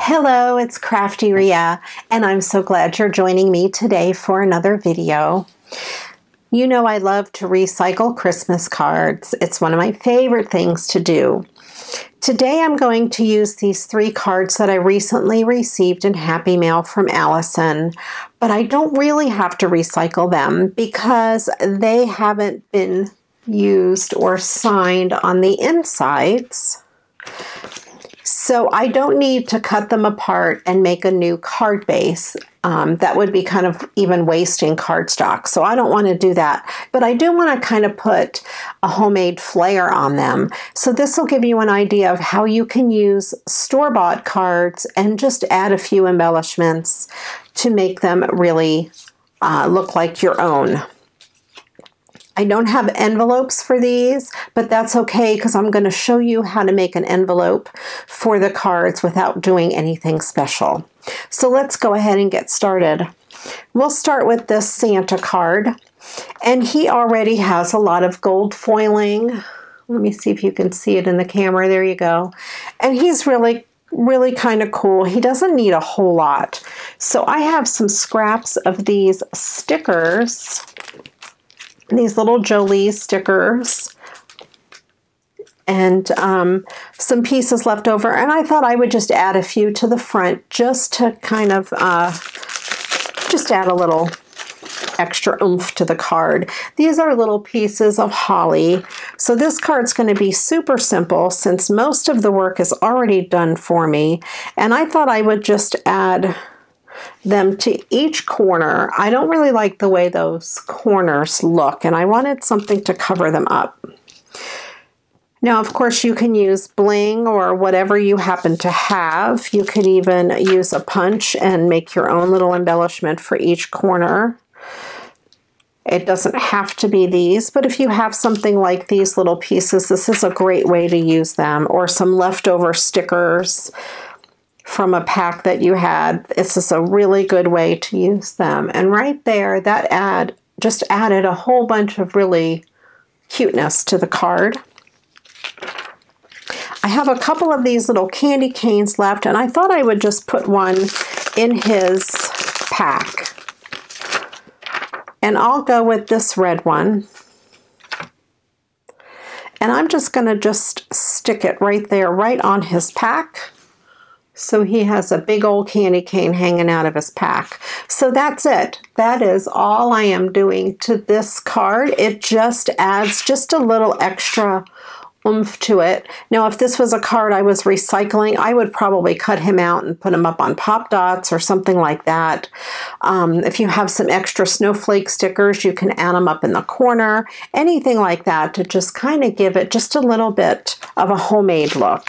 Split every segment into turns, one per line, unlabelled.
Hello, it's Crafty Ria, and I'm so glad you're joining me today for another video. You know I love to recycle Christmas cards. It's one of my favorite things to do. Today I'm going to use these 3 cards that I recently received in Happy Mail from Allison, but I don't really have to recycle them because they haven't been used or signed on the insides. So I don't need to cut them apart and make a new card base. That would be kind of even wasting cardstock. So I don't want to do that. But I do want to kind of put a homemade flair on them. So this will give you an idea of how you can use store-bought cards and just add a few embellishments to make them really look like your own. I don't have envelopes for these, but that's okay because I'm going to show you how to make an envelope for the cards without doing anything special. So let's go ahead and get started. We'll start with this Santa card, and he already has a lot of gold foiling. Let me see if you can see it in the camera. There you go. And he's really kind of cool. He doesn't need a whole lot. So I have some scraps of these stickers. These little Jolie stickers and some pieces left over, and I thought I would just add a few to the front just to kind of just add a little extra oomph to the card. These are little pieces of holly, so this card's going to be super simple since most of the work is already done for me, and I thought I would just add them to each corner. I don't really like the way those corners look, and I wanted something to cover them up. Now, of course, you can use bling or whatever you happen to have. You could even use a punch and make your own little embellishment for each corner. It doesn't have to be these, but if you have something like these little pieces, this is a great way to use them, or some leftover stickers from a pack that you had. This is a really good way to use them. And right there, that just added a whole bunch of really cuteness to the card. I have a couple of these little candy canes left, and I thought I would just put one in his pack. And I'll go with this red one. And I'm just going to just stick it right there, right on his pack. So he has a big old candy cane hanging out of his pack. So that's it. That is all I am doing to this card. It just adds just a little extra oomph to it. Now, if this was a card I was recycling, I would probably cut him out and put him up on Pop Dots or something like that. If you have some extra snowflake stickers, you can add them up in the corner. Anything like that to just kind of give it just a little bit of a homemade look.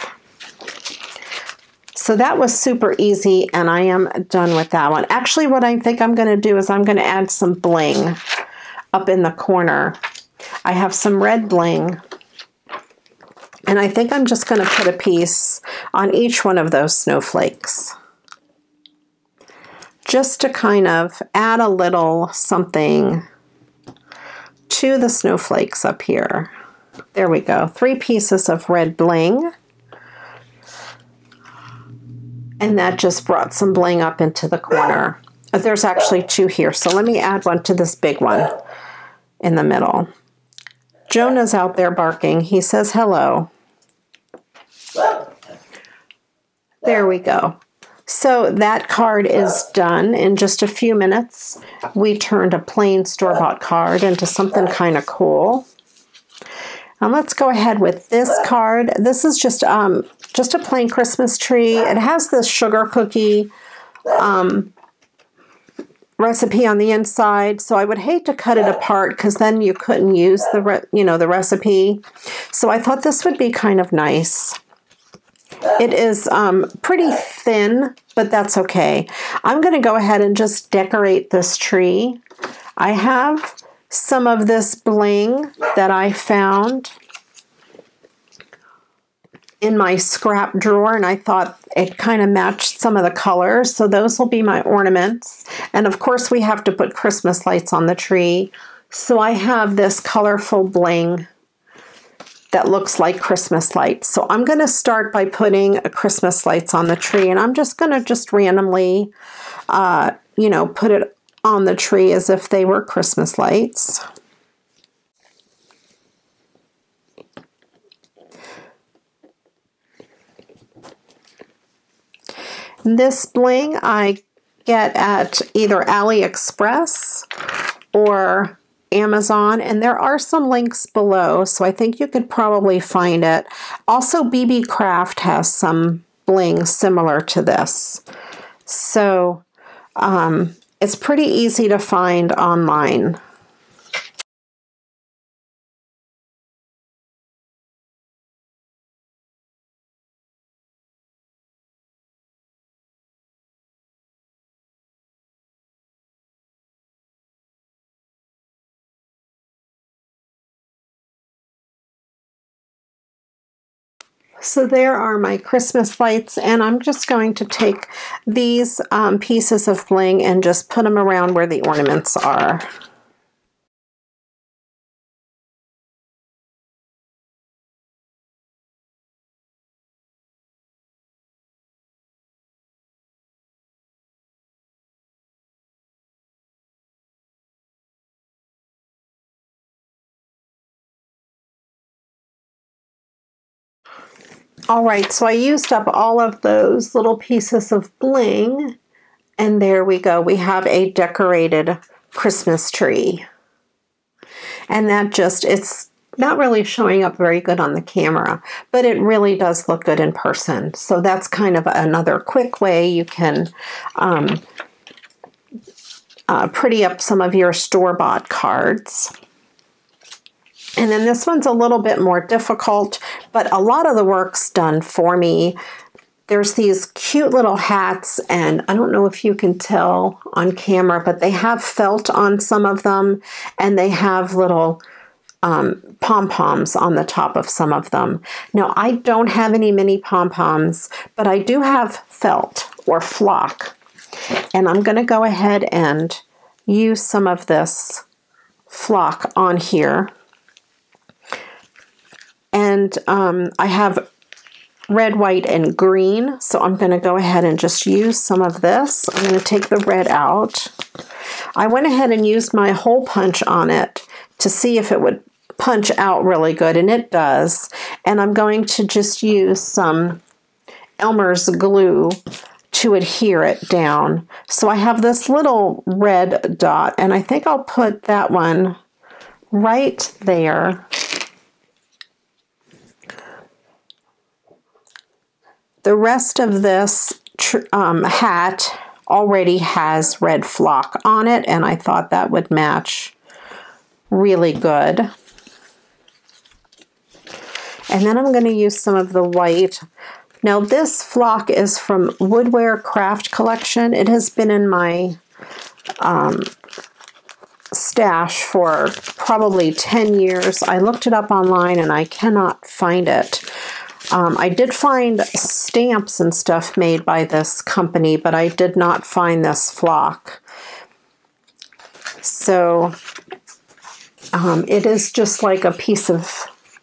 So that was super easy, and I am done with that one. Actually, what I think I'm going to do is I'm going to add some bling up in the corner. I have some red bling, and I think I'm just going to put a piece on each one of those snowflakes, just to kind of add a little something to the snowflakes up here. There we go. 3 pieces of red bling. And that just brought some bling up into the corner. There's actually 2 here, so let me add one to this big one in the middle. Jonah's out there barking. He says hello. There we go. So that card is done in just a few minutes. We turned a plain store-bought card into something kind of cool. And let's go ahead with this card. This is just a plain Christmas tree. It has this sugar cookie recipe on the inside, so I would hate to cut it apart because then you couldn't use the recipe. So I thought this would be kind of nice. It is pretty thin, but that's okay. I'm going to go ahead and just decorate this tree. I have some of this bling that I found in my scrap drawer, and I thought it kind of matched some of the colors, so those will be my ornaments. And of course we have to put Christmas lights on the tree, so I have this colorful bling that looks like Christmas lights. So I'm going to start by putting Christmas lights on the tree, and I'm just going to randomly, you know, put it on the tree as if they were Christmas lights. This bling I get at either AliExpress or Amazon, and there are some links below, so I think you could probably find it. Also, BB Craft has some bling similar to this. So it's pretty easy to find online. So there are my Christmas lights, and I'm just going to take these pieces of bling and just put them around where the ornaments are. All right, so I used up all of those little pieces of bling, and there we go. We have a decorated Christmas tree. And that just, it's not really showing up very good on the camera, but it really does look good in person. So that's kind of another quick way you can pretty up some of your store-bought cards. And then this one's a little bit more difficult, but a lot of the work's done for me. There's these cute little hats, and I don't know if you can tell on camera, but they have felt on some of them, and they have little pom-poms on the top of some of them. Now, I don't have any mini pom-poms, but I do have felt or flock, and I'm going to go ahead and use some of this flock on here. And I have red, white, and green, so I'm going to go ahead and just use some of this. I'm going to take the red out. I went ahead and used my hole punch on it to see if it would punch out really good, and it does. And I'm going to just use some Elmer's glue to adhere it down. So I have this little red dot, and I think I'll put that one right there. The rest of this hat already has red flock on it, and I thought that would match really good. And then I'm going to use some of the white. Now this flock is from Woodware Craft Collection. It has been in my stash for probably 10 years. I looked it up online and I cannot find it. I did find stamps and stuff made by this company, but I did not find this flock. So it is just like a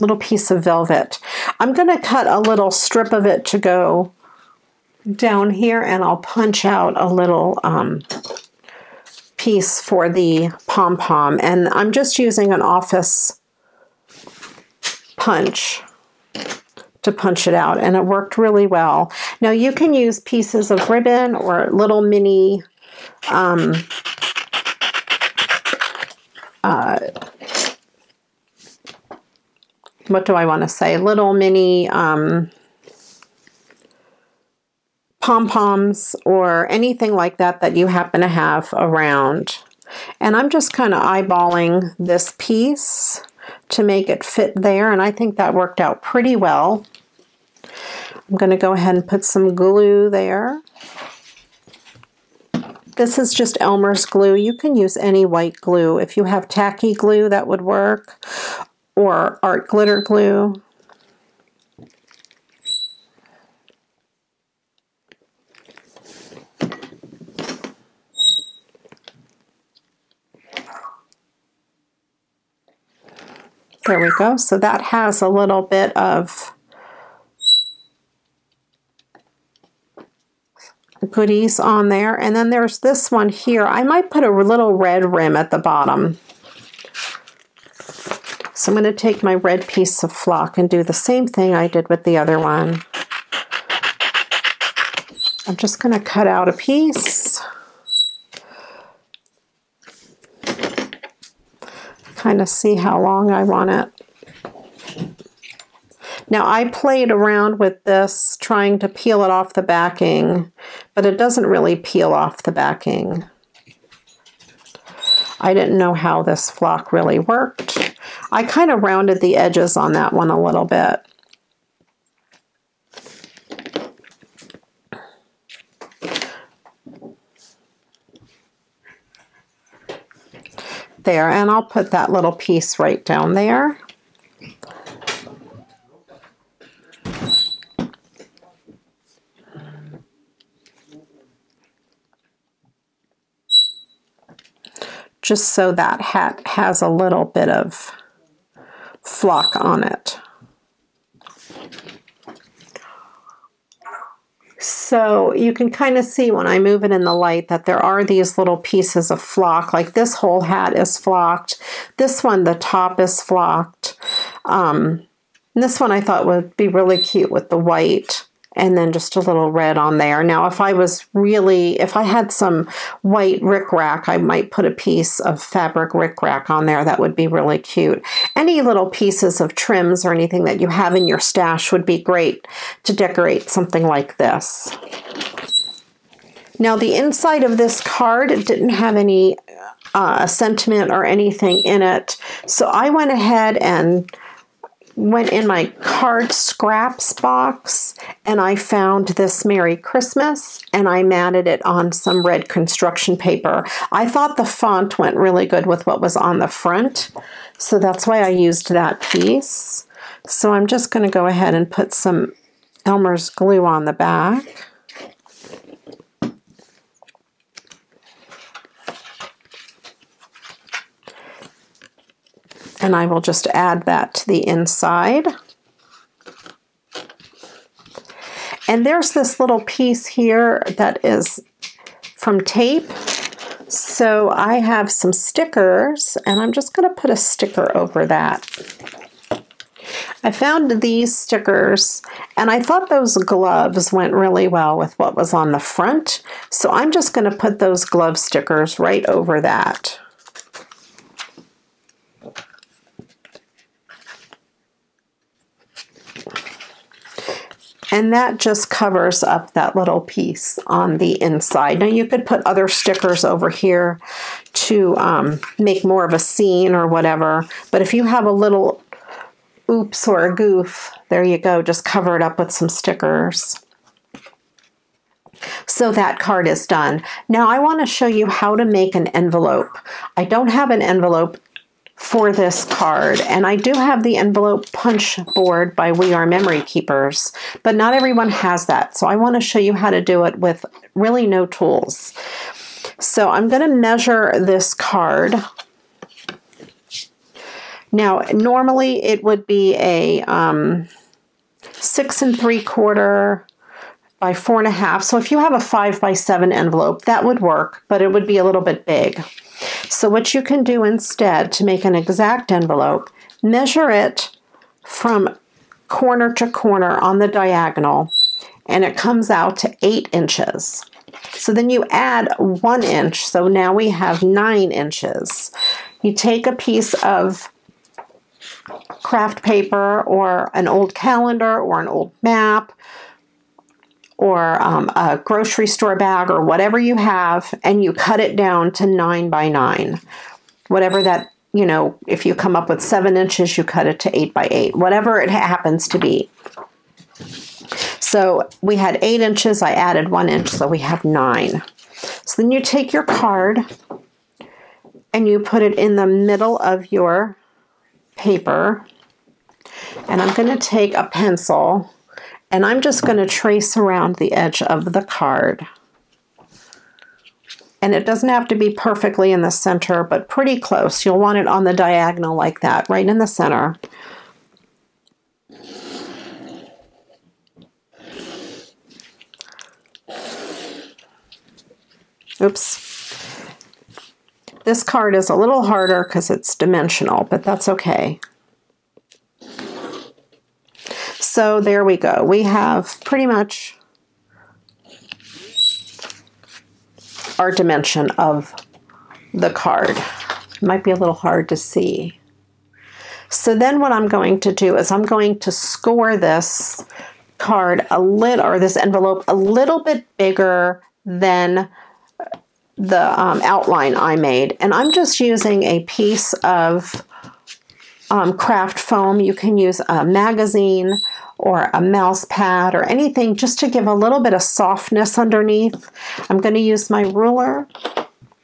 little piece of velvet. I'm going to cut a little strip of it to go down here, and I'll punch out a little piece for the pom-pom. And I'm just using an office punch to punch it out, and it worked really well. Now you can use pieces of ribbon or little mini what do I want to say? Little mini pom-poms or anything like that that you happen to have around. And I'm just kind of eyeballing this piece to make it fit there, and I think that worked out pretty well. I'm going to go ahead and put some glue there. This is just Elmer's glue. You can use any white glue. If you have tacky glue, that would work, or art glitter glue. There we go. So that has a little bit of goodies on there. And then there's this one here. I might put a little red rim at the bottom. So I'm going to take my red piece of flock and do the same thing I did with the other one. I'm just going to cut out a piece. Kind of see how long I want it. Now I played around with this trying to peel it off the backing, but it doesn't really peel off the backing. I didn't know how this flock really worked. I kind of rounded the edges on that one a little bit. There, and I'll put that little piece right down there. Just so that hat has a little bit of flock on it. So you can kind of see when I move it in the light that there are these little pieces of flock. Like this whole hat is flocked. This one, the top is flocked. And this one I thought would be really cute with the white and then just a little red on there. Now, if I had some white rickrack, I might put a piece of fabric rickrack on there. That would be really cute. Any little pieces of trims or anything that you have in your stash would be great to decorate something like this. Now, the inside of this card didn't have any sentiment or anything in it. So I went ahead and went in my card scraps box and I found this Merry Christmas and I matted it on some red construction paper. I thought the font went really good with what was on the front, so that's why I used that piece. So I'm just going to go ahead and put some Elmer's glue on the back. And I will just add that to the inside. And there's this little piece here that is from tape. So I have some stickers, and I'm just going to put a sticker over that. I found these stickers, and I thought those gloves went really well with what was on the front. So I'm just going to put those glove stickers right over that. And that just covers up that little piece on the inside. Now you could put other stickers over here to make more of a scene or whatever. But if you have a little oops or a goof, there you go. Just cover it up with some stickers. So that card is done. Now I want to show you how to make an envelope. I don't have an envelope for this card, and I do have the envelope punch board by We Are Memory Keepers, but not everyone has that. So I want to show you how to do it with really no tools. So I'm going to measure this card. Now, normally it would be a 6 3/4 by 4.5. So if you have a 5 by 7 envelope, that would work, but it would be a little bit big. So what you can do instead to make an exact envelope, measure it from corner to corner on the diagonal, and it comes out to 8 inches. So then you add 1 inch, so now we have 9 inches. You take a piece of craft paper or an old calendar or an old map or a grocery store bag or whatever you have, and you cut it down to 9 by 9. Whatever that, you know, if you come up with 7 inches, you cut it to 8 by 8, whatever it happens to be. So we had 8 inches, I added 1 inch, so we have 9. So then you take your card and you put it in the middle of your paper. And I'm going to take a pencil and I'm just going to trace around the edge of the card. And it doesn't have to be perfectly in the center, but pretty close. You'll want it on the diagonal like that, right in the center. Oops. This card is a little harder because it's dimensional, but that's okay. So there we go. We have pretty much our dimension of the card. It might be a little hard to see. So then what I'm going to do is I'm going to score this card a little, or this envelope a little bit bigger than the outline I made. And I'm just using a piece of craft foam. You can use a magazine or a mouse pad or anything just to give a little bit of softness underneath. I'm going to use my ruler.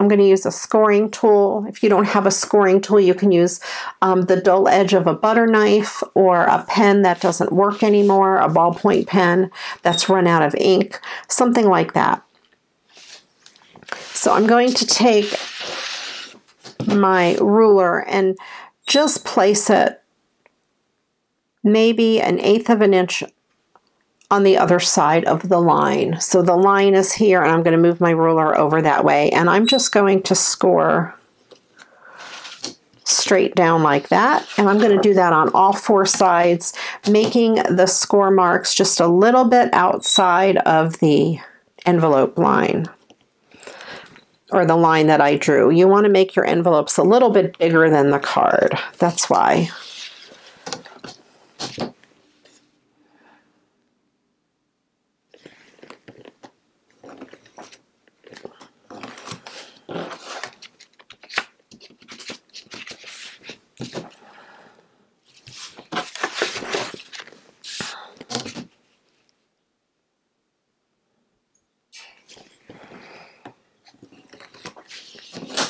I'm going to use a scoring tool. If you don't have a scoring tool, you can use the dull edge of a butter knife or a pen that doesn't work anymore, a ballpoint pen that's run out of ink, something like that. So I'm going to take my ruler and just place it maybe 1/8 of an inch on the other side of the line. So the line is here, and I'm going to move my ruler over that way, and I'm just going to score straight down like that. And I'm going to do that on all 4 sides, making the score marks just a little bit outside of the envelope line, or the line that I drew. You want to make your envelopes a little bit bigger than the card. That's why.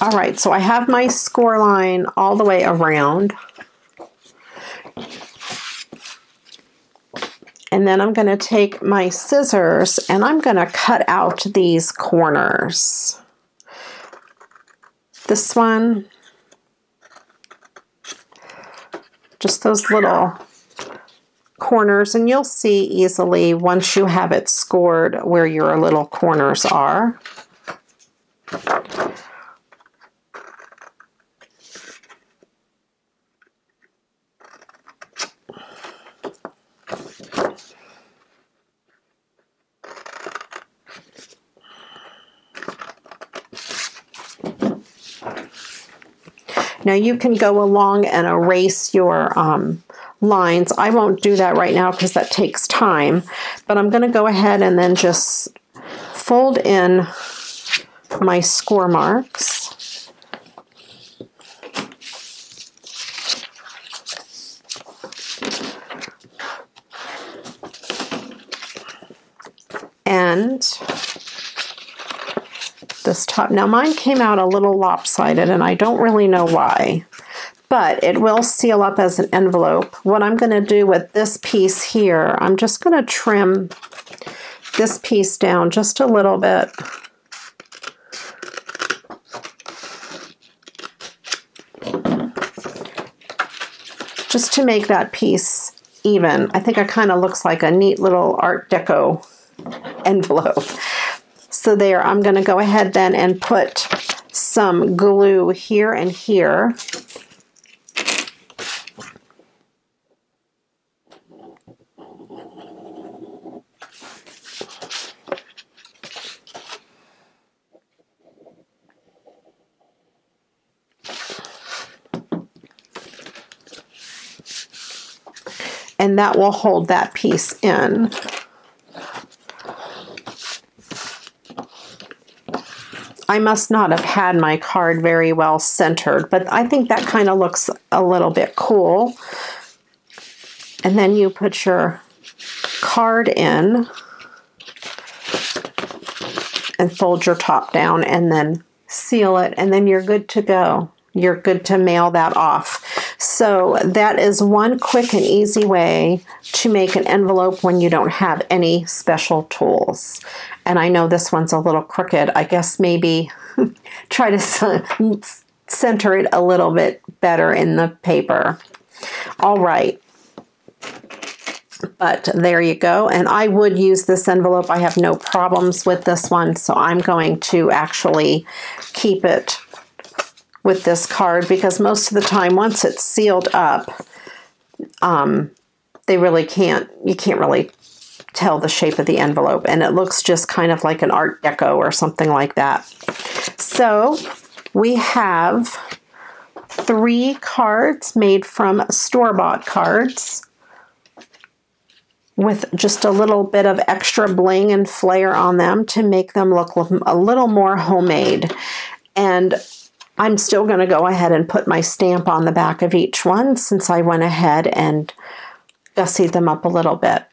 All right, so I have my score line all the way around. And then I'm going to take my scissors and I'm going to cut out these corners. This one, just those little corners, and you'll see easily once you have it scored where your little corners are. Now you can go along and erase your lines. I won't do that right now because that takes time, but I'm going to go ahead and then just fold in my score marks. And this top, now mine came out a little lopsided and I don't really know why, but it will seal up as an envelope. What I'm going to do with this piece here, I'm just going to trim this piece down just a little bit. Just to make that piece even. I think it kind of looks like a neat little Art Deco envelope. So there, I'm going to go ahead then and put some glue here and here. And that will hold that piece in. I must not have had my card very well centered, but I think that kind of looks a little bit cool. And then you put your card in and fold your top down and then seal it, and then you're good to go. You're good to mail that off. So that is one quick and easy way to make an envelope when you don't have any special tools. And I know this one's a little crooked. I guess maybe try to center it a little bit better in the paper. All right. But there you go. And I would use this envelope. I have no problems with this one. So I'm going to actually keep it with this card because most of the time, once it's sealed up, you can't really tell the shape of the envelope. And it looks just kind of like an Art Deco or something like that. So we have 3 cards made from store-bought cards, with just a little bit of extra bling and flair on them to make them look a little more homemade. And I'm still going to go ahead and put my stamp on the back of each one since I went ahead and gussied them up a little bit.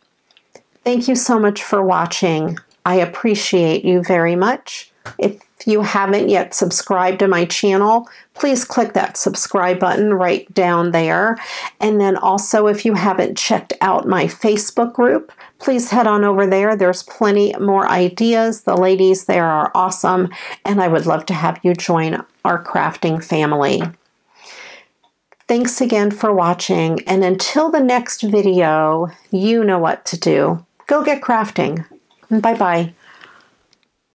Thank you so much for watching. I appreciate you very much. If you haven't yet subscribed to my channel, please click that subscribe button right down there. And then also, if you haven't checked out my Facebook group, please head on over there. There's plenty more ideas. The ladies there are awesome, and I would love to have you join our crafting family. Thanks again for watching, and until the next video, you know what to do. Go get crafting. Bye-bye.